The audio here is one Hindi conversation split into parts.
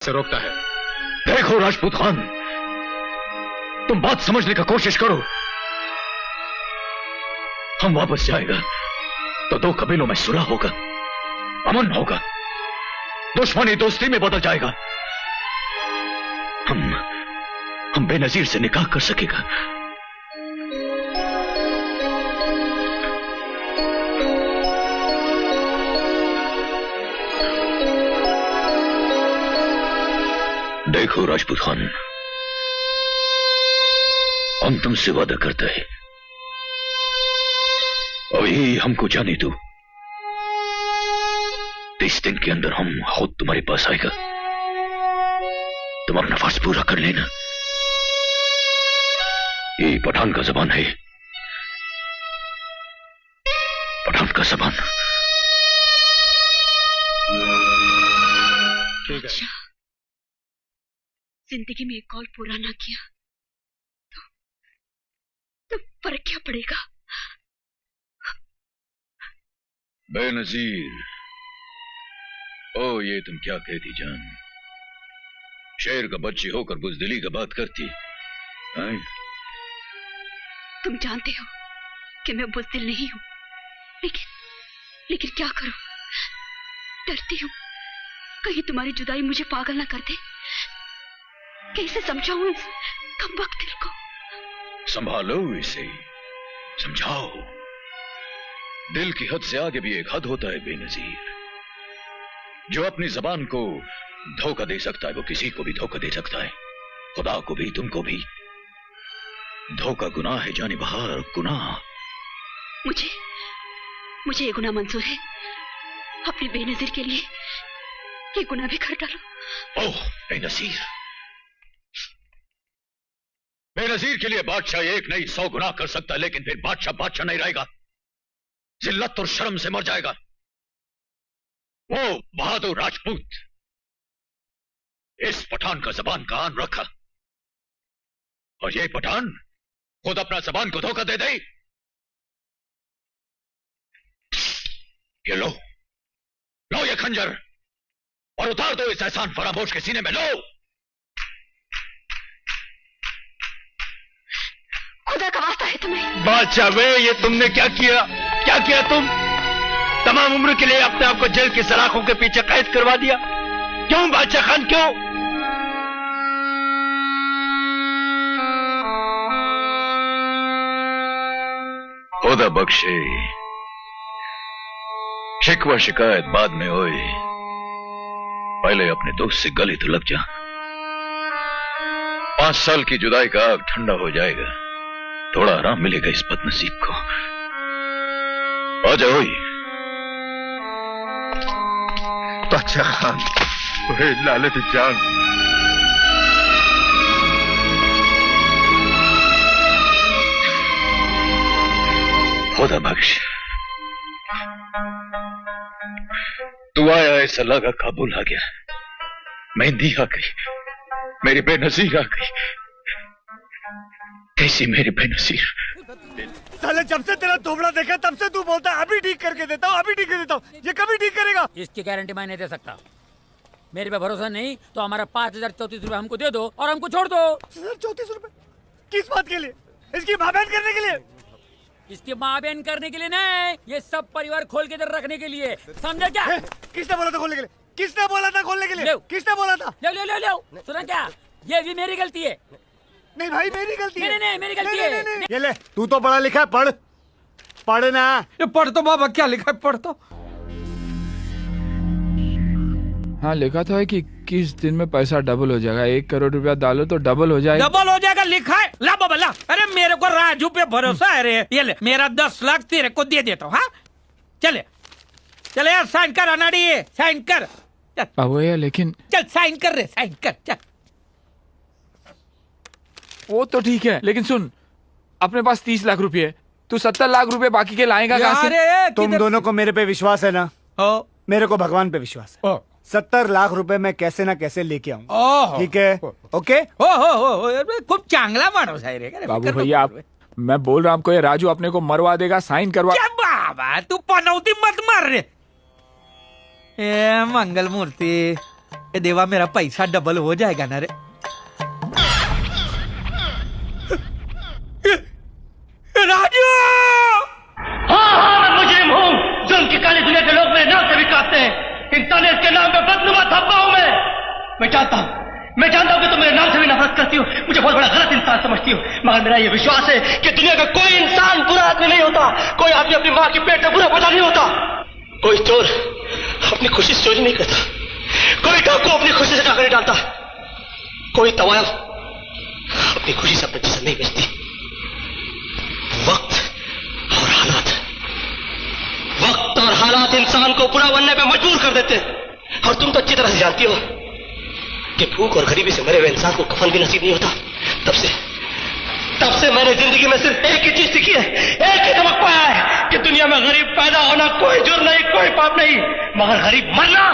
से रोकता है। देखो राजपूत खान, तुम बात समझने का कोशिश करो। हम वापस जाएगा तो दो कबीलों में सुलह होगा, अमन होगा, दुश्मनी दोस्ती में बदल जाएगा। हम बेनजीर से निकाह कर सकेगा। देखो राजपूत खान, हम तुमसे वादा करते हैं, अभी हमको जाने दो। 30 दिन के अंदर हम खुद तुम्हारे पास आएगा। तुम अपना फर्ज पूरा कर लेना। ये पठान का जबान है, पठान का जबान। अच्छा, जिंदगी में एक कॉल पूरा ना किया तो फर्क क्या पड़ेगा? बेनजीर, ओ ये तुम क्या कहती जान? शेर का बच्ची होकर बुजदिली का बात करती है? तुम जानते हो कि मैं बुजदिल नहीं हूं, लेकिन क्या करूं? डरती हूं कहीं तुम्हारी जुदाई मुझे पागल ना कर दे। कैसे समझाऊं इस कमबख्त दिल को? संभालो इसे, समझाओ। दिल की हद से आगे भी एक हद होता है बेनजीर। जो अपनी जबान को धोखा दे सकता है वो किसी को भी धोखा दे सकता है, खुदा को भी, तुमको भी। धोखा गुनाह है जाने बहार, गुनाह। मुझे ये गुनाह मंजूर है। अपनी बेनजीर के लिए ये गुनाह भी कर डालो। ओह बेनजीर, बेनजीर के लिए बादशाह एक नहीं 100 गुनाह कर सकता है, लेकिन फिर बादशाह नहीं रहेगा, जिल्लत और शर्म से मर जाएगा। वो बहादुर राजपूत इस पठान का जबान का आन रखा, और ये पठान खुद अपना जबान को धोखा दे दे। ये लो ये खंजर और उतार दो इस एहसान फरामोश के सीने में। लो। खुदा का वास्ता है तुम्हें। बादशाह वे, ये तुमने क्या किया तुम? तमाम उम्र के लिए अपने आप को जेल की सलाखों के पीछे कैद करवा दिया। क्यों बादशाह खान, क्यों? खुदा बख्शे, शिकवा शिकायत बाद में होए, पहले अपने दोस्त से गले तो लग जा। 5 साल की जुदाई का आग ठंडा हो जाएगा, थोड़ा आराम मिलेगा इस बदनसीब को। आ जाओ। बादशाह खान, लालत जान, खुदा बख्श, तू आया ऐसा लगा काबुल आ गया। मेहंदी आ गई, मेरी बेनजीर आ गई। कैसी मेरी बेनजीर? साले जब से तेरा दोबड़ा देखा तब से तू बोलता है अभी ठीक करके देता हूँ, अभी ठीक कर देता हूँ। ये कभी ठीक करेगा? इसकी गारंटी मैं नहीं दे सकता। मेरे पे भरोसा नहीं तो हमारा 5034 रुपए हमको दे दो और हमको छोड़ दो। 34 रुपए किस बात के लिए? इसकी माँ बहन करने के लिए? इसकी माँ बहन करने के लिए नहीं, ये सब परिवार खोल के इधर रखने के लिए, समझे क्या? किसने बोला था खोलने के लिए? किसने बोला था खोलने के लिए? किसने बोला था? ले सुना क्या? ये भी मेरी गलती है। नहीं भाई, मेरी गलती है। नहीं, मेरी गलती है। ये ले, तू तो पढ़ा लिखा है, पढ़ ना। ये पढ़ तो बाबा, क्या लिखा है? पढ़ तो। हाँ, लिखा तो है कि 21 दिन में पैसा डबल हो जाएगा। 1 करोड़ रुपया डालो तो डबल हो जाएगा। डबल हो जाएगा लिखा है। ला बाबा ला। अरे मेरे को राजू पे भरोसा है रे। ये ले, मेरा 10 लाख तेरे को दे देता हूँ। हाँ चले यार, साइन कर अनाड़ी, साइन कर। अब ये लेकिन चल साइन कर रे, साइन कर चल। वो तो ठीक है, लेकिन सुन, अपने पास 30 लाख रुपए, तू 70 लाख रुपए बाकी के लाएगा कहाँ से? तुम दोनों को मेरे पे विश्वास है ना? मेरे को भगवान पे विश्वास है। 70 लाख रुपए मैं कैसे ना कैसे लेके आऊँ। ठीक है? ओके? खूब चांगला माणूस है रे। बाबू भैया, मैं बोल रहा हूँ आपको, ये राजू अपने को मरवा देगा, साइन करवा। क्या बाबा, तू पनौती मत मार रे। ए मंगल मूर्ति, ए देवा मेरा पैसा डबल हो जाएगा ना रे। राजू! हाँ मैं मुजरिम हूँ। जुल्म की काली दुनिया के लोग मेरे नाम से भी काटते हैं। इंसानियत के नाम पे बदनुमा धब्बा हूँ मैं जानता हूँ कि तुम मेरे नाम से भी नफरत करती हो, मुझे बहुत बड़ा गलत इंसान समझती हो, मगर मेरा ये विश्वास है कि दुनिया का कोई इंसान बुरा आदमी नहीं होता। कोई आदमी अपनी माँ की पेट में बुरा पता नहीं होता। कोई चोर अपनी खुशी से चोरी नहीं करता, कोई डाकू अपनी खुशी से डाका नहीं डालता, कोई तवायल अपनी खुशी से अपना जिस्म नहीं बेचती। वक्त और हालात इंसान को बुरा बनने पे मजबूर कर देते हैं। और तुम तो अच्छी तरह से जानती हो कि भूख और गरीबी से मरे हुए इंसान को कफन भी नसीब नहीं होता। तब से मैंने जिंदगी में सिर्फ एक ही चीज सीखी है, एक ही सबक पाया है कि दुनिया में गरीब पैदा होना कोई जुर्म नहीं, कोई पाप नहीं, मगर गरीब मरना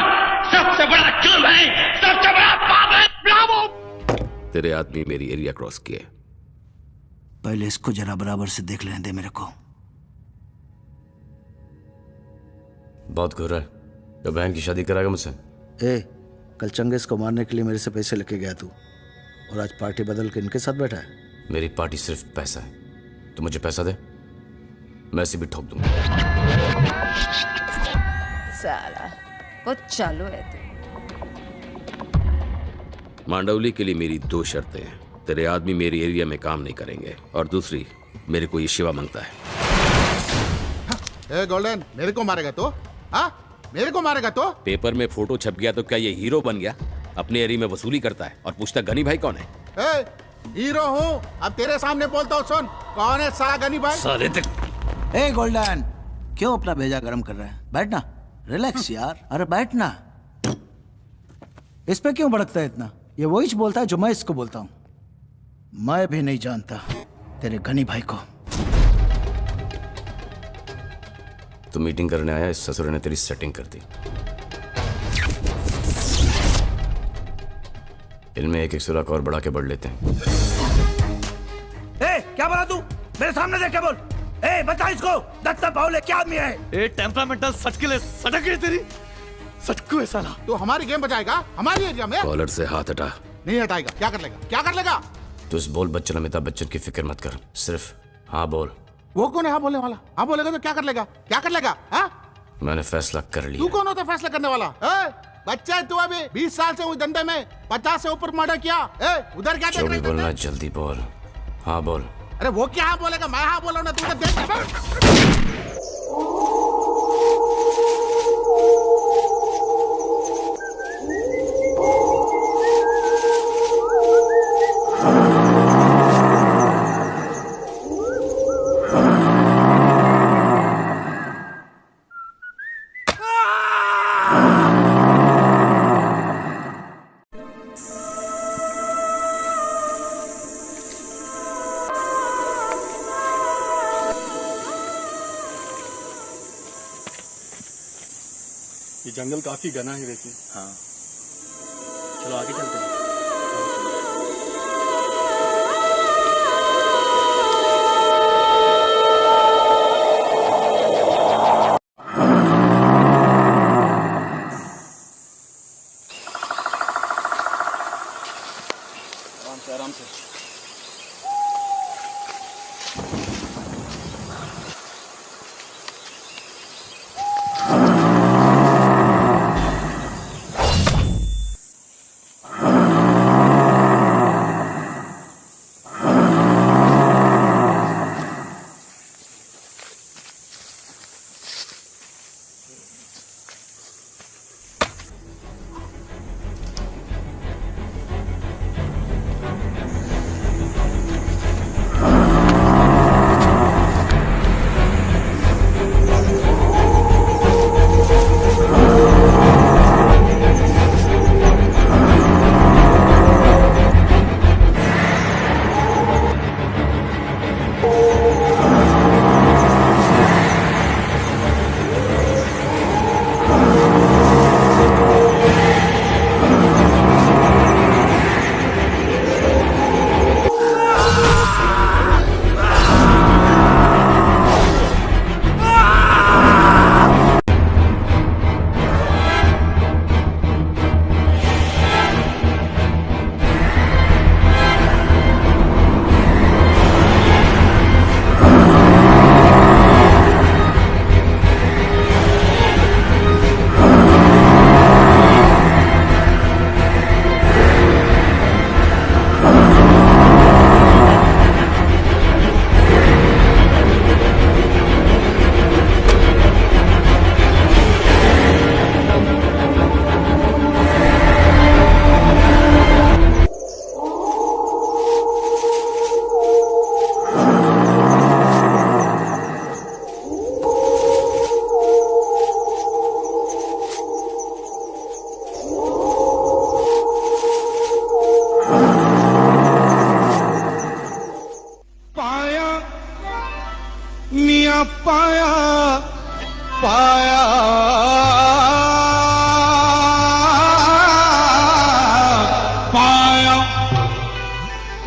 सबसे बड़ा जुर्म है, सबसे बड़ा पाप है। ब्रावो! तेरे आदमी मेरी एरिया क्रॉस किए। पहले इसको जरा बराबर से देख लेने दे मेरे को। बहुत घूर रहा है। तो बहन की शादी कराएगा मुझसे? कल चंगेज को मारने के लिए मेरे से पैसे लेके गया तू, और आज पार्टी बदल के इनके साथ बैठा है। मेरी पार्टी सिर्फ पैसा है। तू मुझे पैसा दे, मैं इसे भी ठोक दूंगा। साला बहुत चालू है तू। मांडवली के लिए मेरी 2 शर्तें हैं। तेरे आदमी मेरी एरिया में काम नहीं करेंगे, और दूसरी, मेरे को ये शिवा मांगता है। गोल्डन, मेरे को मारेगा तो? मेरे को मारेगा तो? पेपर में फोटो छप गया तो क्या ये हीरो बन गया? अपने एरिया में वसूली करता है और पूछता गनी भाई कौन है? हीरो हूँ, अब तेरे सामने बोलता हूँ, सुन कौन है साला गनी भाई? साले तक। गोल्डन, क्यों अपना भेजा गर्म कर रहा है? बैठना, रिलैक्स यार। अरे बैठना। इस पे क्यों भड़कता है इतना? ये वही बोलता है जो मैं इसको बोलता हूँ। मैं भी नहीं जानता तेरे गनी भाई को। तो मीटिंग करने आया, इस ससुर ने तेरी सेटिंग कर दी। इनमें एक सुराख और बढ़ा के बढ़ लेते हैं। क्या बोला तू? मेरे सामने देख के बोल। बता इसको, दत्ता पाउले क्या आदमी है? टेम्परामेंटल सटकिले सटक है तेरी, सटकू है साला। तो हमारी गेम बजाएगा हमारी एरिया में? कॉलर से हाथ हटा। नहीं हटाएगा। क्या कर लेगा? क्या कर लेगा? तू इस बोल बच्चन अमिताभ बच्चन की फिक्र मत कर, सिर्फ हाँ बोल। वो कौन है हाँ बोलने वाला? हाँ बोलेगा तो क्या कर लेगा? क्या कर लेगा? मैंने फैसला कर लिया। तू कौन होता है फैसला करने वाला? बच्चा है तू, अभी 20 साल से उस धंधे में 50 से ऊपर मर्डर किया। उधर क्या जो भी बोलना जल्दी बोल। हाँ बोल। अरे वो क्या हाँ बोलेगा? मैं हाँ बोला ना, तू देख। ये जंगल काफी घना है वैसे। हाँ, चलो आगे चलते हैं। आराम से।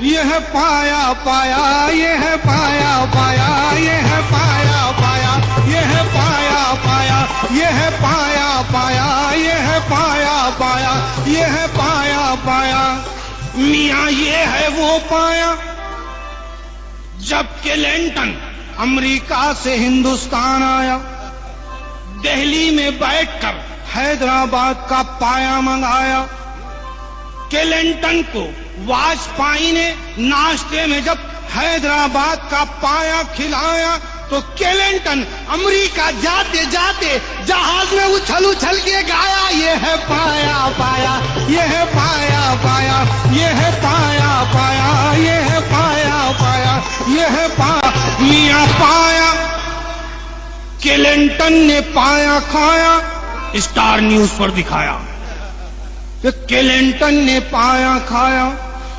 ये है पाया पाया, ये है पाया पाया, ये है पाया पाया, ये है पाया पाया, ये है पाया पाया, ये है पाया पाया, ये है पाया पाया। मियाँ ये है वो पाया जब क्लिंटन अमेरिका से हिंदुस्तान आया, दिल्ली में बैठकर हैदराबाद का पाया मंगाया। क्लिंटन को वाजपेयी ने नाश्ते में जब हैदराबाद का पाया खिलाया तो क्लिंटन अमेरिका जाते जाते जहाज में उछल उछल के गाया, ये है पाया पाया, ये है पाया पाया, ये है पाया पाया, ये है पाया पाया, ये है मियाँ पाया। क्लिंटन ने पाया खाया, स्टार न्यूज पर दिखाया कि क्लिंटन ने पाया खाया।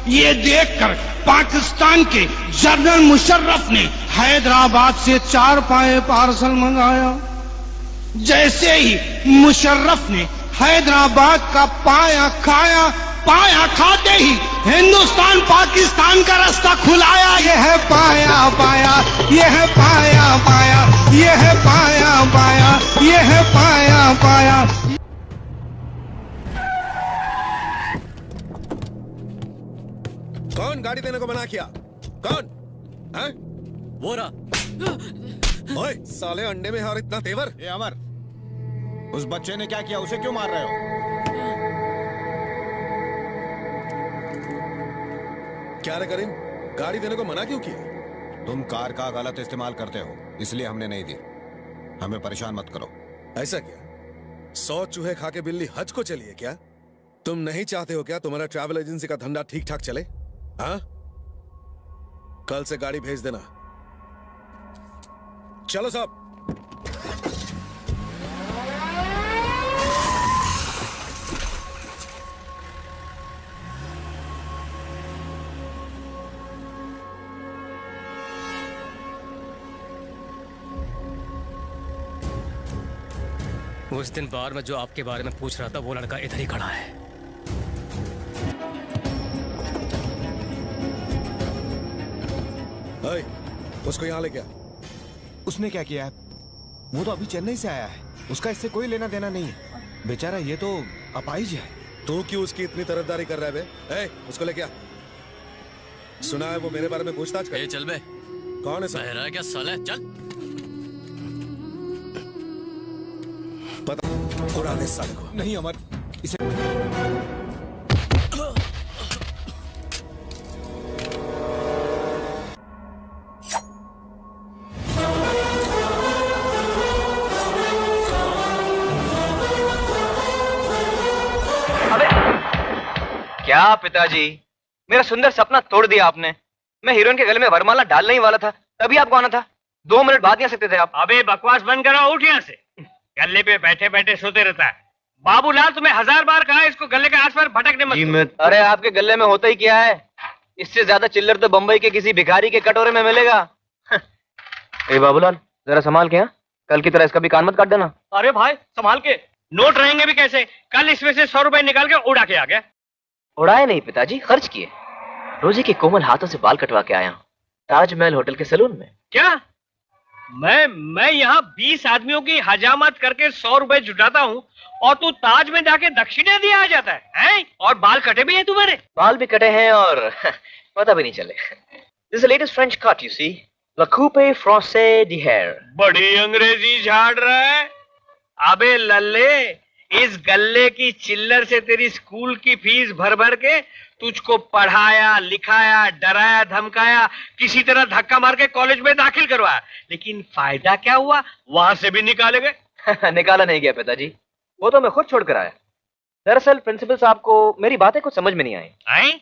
ये देखकर पाकिस्तान के जनरल मुशर्रफ ने हैदराबाद से 4 पाए पार्सल मंगाया। जैसे ही मुशर्रफ ने हैदराबाद का पाया खाया, पाया खाते ही हिंदुस्तान पाकिस्तान का रास्ता खुलाया। ये है पाया पाया, ये है पाया पाया, ये है पाया पाया, ये है पाया पाया। कौन गाड़ी देने को मना किया? कौन है? वो रहा। ओए साले अंडे में और इतना तेवर। ये अमर, उस बच्चे ने क्या किया? उसे क्यों मार रहे हो? क्या रे करीम, गाड़ी देने को मना क्यों किया? तुम कार का गलत इस्तेमाल करते हो, इसलिए हमने नहीं दी। हमें परेशान मत करो। ऐसा क्या? 100 चूहे खा के बिल्ली हज को चली है क्या? तुम नहीं चाहते हो क्या तुम्हारा ट्रैवल एजेंसी का धंधा ठीक ठाक चले? हाँ, कल से गाड़ी भेज देना। चलो साहब। उस दिन बार में जो आपके बारे में पूछ रहा था वो लड़का इधर ही खड़ा है। उसको यहाँ ले क्या? उसने क्या किया है? वो तो अभी चेन्नई से आया है, उसका इससे कोई लेना देना नहीं है। बेचारा ये तो अपाहिज है। तू क्यों उसकी इतनी तरफदारी कर रहा है बे? उसको ले क्या? सुना है वो मेरे बारे में पूछताछ कर। चल बे। कौन है सर? बहरा है क्या साले? चल। पता उड़ा दे साले को। नहीं अमर, इसे क्या पिताजी, मेरा सुंदर सपना तोड़ दिया आपने। मैं हीरोइन के गले में वरमाला डालने ही वाला था, तभी आपको आना था। 2 मिनट बाद नहीं आ सकते थे आप? अबे बकवास बंद करो, उठ यहाँ से। गले पे बैठे बैठे सोते रहता है। बाबूलाल तुम्हें 1000 बार कहा इसको गले के आसपास भटकने मत। अरे आपके गले में होता ही क्या है? इससे ज्यादा चिल्लर तो बंबई के किसी भिखारी के कटोरे में मिलेगा। ए बाबूलाल, जरा संभाल के। कल की तरह इसका भी कान मत काट देना। अरे भाई संभाल के, नोट रहेंगे भी कैसे? कल इसमें से 100 रुपए निकाल के उड़ा के आ गया। उड़ाए नहीं पिताजी, खर्च किए। रोजी के कोमल हाथों से बाल कटवा के आया हूँ ताजमहल होटल के सैलून में। क्या? मैं यहाँ 20 आदमियों की हजामत करके 100 रुपए जुटाता हूँ और तू ताज में जाके दक्षिणा दिया आ जाता है? और बाल कटे भी हैं तुम्हारे? बाल भी कटे हैं और पता भी नहीं चले। This latest french cut you see, ला coupe français de hair। बड़ी अंग्रेजी झाड़ रहा है। अबे लल्ले, इस गल्ले की चिल्लर से तेरी स्कूल की फीस भर भर के तुझको पढ़ाया, लिखाया, डराया, धमकाया, किसी तरह धक्का मार के कॉलेज में दाखिल करवाया, लेकिन फायदा क्या हुआ? वहां से भी निकाले गए। निकाला नहीं गया पिताजी, वो तो मैं खुद छोड़कर आया। दरअसल प्रिंसिपल साहब को मेरी बातें कुछ समझ में नहीं आई।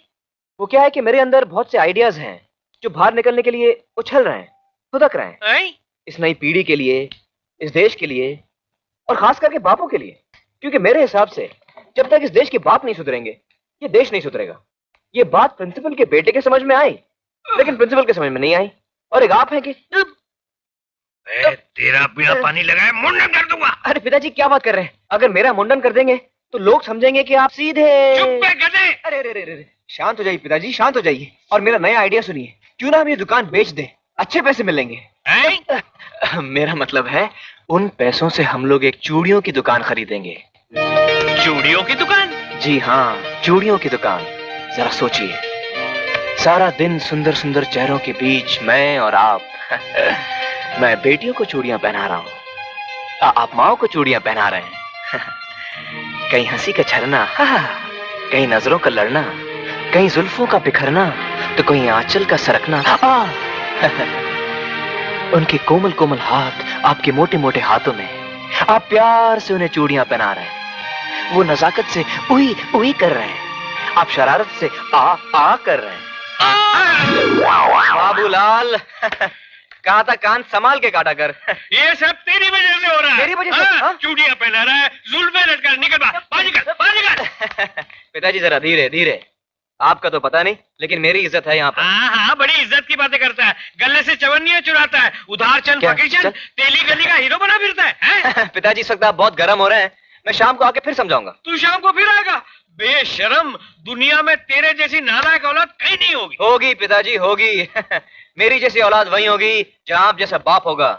वो क्या है कि मेरे अंदर बहुत से आइडियाज हैं जो बाहर निकलने के लिए उछल रहे हैं, खुदक रहे हैं। इस नई पीढ़ी के लिए, इस देश के लिए और खास करके बापों के लिए। क्योंकि मेरे हिसाब से जब तक इस देश के बाप नहीं सुधरेंगे, ये देश नहीं सुधरेगा। ये बात प्रिंसिपल के बेटे के समझ में आई, लेकिन प्रिंसिपल के समझ में नहीं आई। और एक आप हैं कि तेरा पीड़ा पानी लगाए मुंडन कर दूंगा। अरे पिताजी क्या बात कर रहे हैं? अगर मेरा मुंडन कर देंगे तो लोग समझेंगे कि आप सीधे। चुप है गधे। अरे अरे अरे, शांत हो जाइए पिताजी, शांत हो जाइए। और मेरा नया आइडिया सुनिए, क्यों ना हम ये दुकान बेच दें, अच्छे पैसे मिलेंगे। मेरा मतलब है उन पैसों से हम लोग एक चूड़ियों की दुकान खरीदेंगे। चूड़ियों की दुकान? जी हाँ, चूड़ियों की दुकान। जरा सोचिए, सारा दिन सुंदर सुंदर चेहरों के बीच मैं और आप मैं बेटियों को चूड़ियां पहना रहा हूँ, आप माओ को चूड़ियां पहना रहे हैं। कहीं हंसी का झरना, कहीं नजरों का लड़ना, कहीं जुल्फों का बिखरना, तो कहीं आंचल का सरकना। उनके कोमल कोमल हाथ आपके मोटे मोटे हाथों में, आप प्यार से उन्हें चूड़ियां पहना रहे हैं। वो नजाकत से उई उई कर रहे हैं, आप शरारत से आ कर रहे हैं। बाबूलाल, कहा था कान संभाल के काटा कर। ये सब तेरी वजह से हो रहा है। मेरी वजह से? चूड़ियां पहना रहा है, जुल्फे लटका, निकल बाहर निकल। पिताजी जरा धीरे धीरे, आपका तो पता नहीं, लेकिन मेरी इज्जत है यहाँ पर। हाँ, बड़ी इज्जत की बातें करता है, गले से चवन्नियां चुराता है, उधार चंद फकीर चंद, तेली गली का हीरो बना फिरता है? पिताजी इस वक्त आप बहुत गर्म हो रहे हैं, मैं शाम को आके फिर समझाऊंगा। तू शाम को फिर आएगा? बेशरम, दुनिया में तेरे जैसी नालायक औलाद कहीं नहीं होगी। होगी पिताजी, होगी। मेरी जैसी औलाद वही होगी जहाँ आप जैसा बाप होगा।